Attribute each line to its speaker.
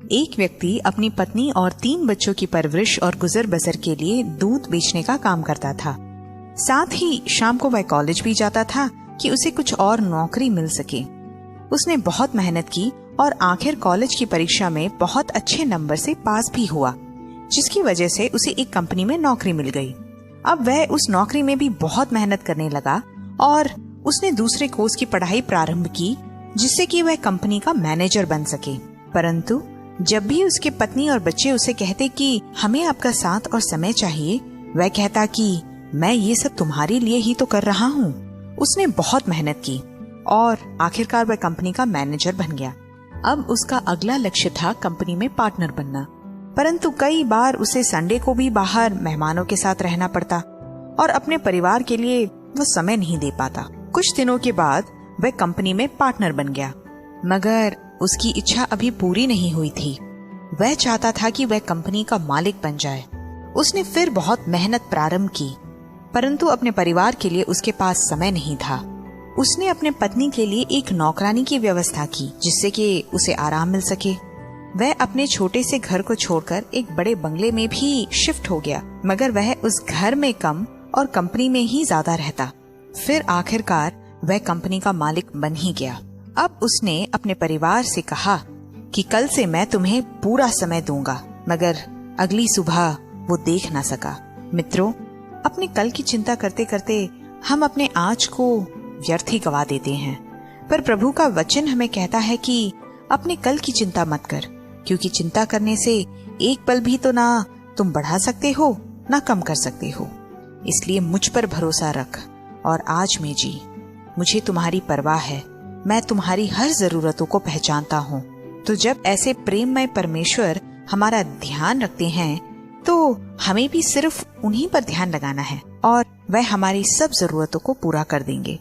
Speaker 1: एक व्यक्ति अपनी पत्नी और 3 बच्चों की परवरिश और गुजर बसर के लिए दूध बेचने का काम करता था। साथ ही शाम को वह कॉलेज भी जाता था कि उसे कुछ और नौकरी मिल सके। उसने बहुत मेहनत की और आखिर कॉलेज की परीक्षा में बहुत अच्छे नंबर से पास भी हुआ, जिसकी वजह से उसे एक कंपनी में नौकरी मिल गई। अब वह उस नौकरी में भी बहुत मेहनत करने लगा और उसने दूसरे कोर्स की पढ़ाई प्रारंभ की, जिससे कि वह कंपनी का मैनेजर बन सके। परंतु जब भी उसके पत्नी और बच्चे उसे कहते कि हमें आपका साथ और समय चाहिए, वह कहता कि मैं ये सब तुम्हारे लिए ही तो कर रहा हूँ। उसने बहुत मेहनत की और आखिरकार वह कंपनी का मैनेजर बन गया। अब उसका अगला लक्ष्य था कंपनी में पार्टनर बनना, परंतु कई बार उसे संडे को भी बाहर मेहमानों के साथ रहना पड़ता और अपने परिवार के लिए वह समय नहीं दे पाता। कुछ दिनों के बाद वह कंपनी में पार्टनर बन गया, मगर उसकी इच्छा अभी पूरी नहीं हुई थी। वह चाहता था कि वह कंपनी का मालिक बन जाए। उसने फिर बहुत मेहनत प्रारंभ की, परंतु अपने परिवार के लिए उसके पास समय नहीं था। उसने अपने पत्नी के लिए एक नौकरानी की व्यवस्था की, जिससे कि उसे आराम मिल सके। वह अपने छोटे से घर को छोड़कर एक बड़े बंगले में भी शिफ्ट हो गया, मगर वह उस घर में कम और कंपनी में ही ज्यादा रहता। फिर आखिरकार वह कंपनी का मालिक बन ही गया। अब उसने अपने परिवार से कहा कि कल से मैं तुम्हें पूरा समय दूंगा, मगर अगली सुबह वो देख ना सका। मित्रों, अपने कल की चिंता करते करते हम अपने आज को व्यर्थ ही गवा देते हैं, पर प्रभु का वचन हमें कहता है कि अपने कल की चिंता मत कर, क्योंकि चिंता करने से एक पल भी तो ना तुम बढ़ा सकते हो ना कम कर सकते हो। इसलिए मुझ पर भरोसा रख और आज में जी। मुझे तुम्हारी परवाह है, मैं तुम्हारी हर जरूरतों को पहचानता हूँ। तो जब ऐसे प्रेममय परमेश्वर हमारा ध्यान रखते हैं, तो हमें भी सिर्फ उन्हीं पर ध्यान लगाना है और वह हमारी सब जरूरतों को पूरा कर देंगे।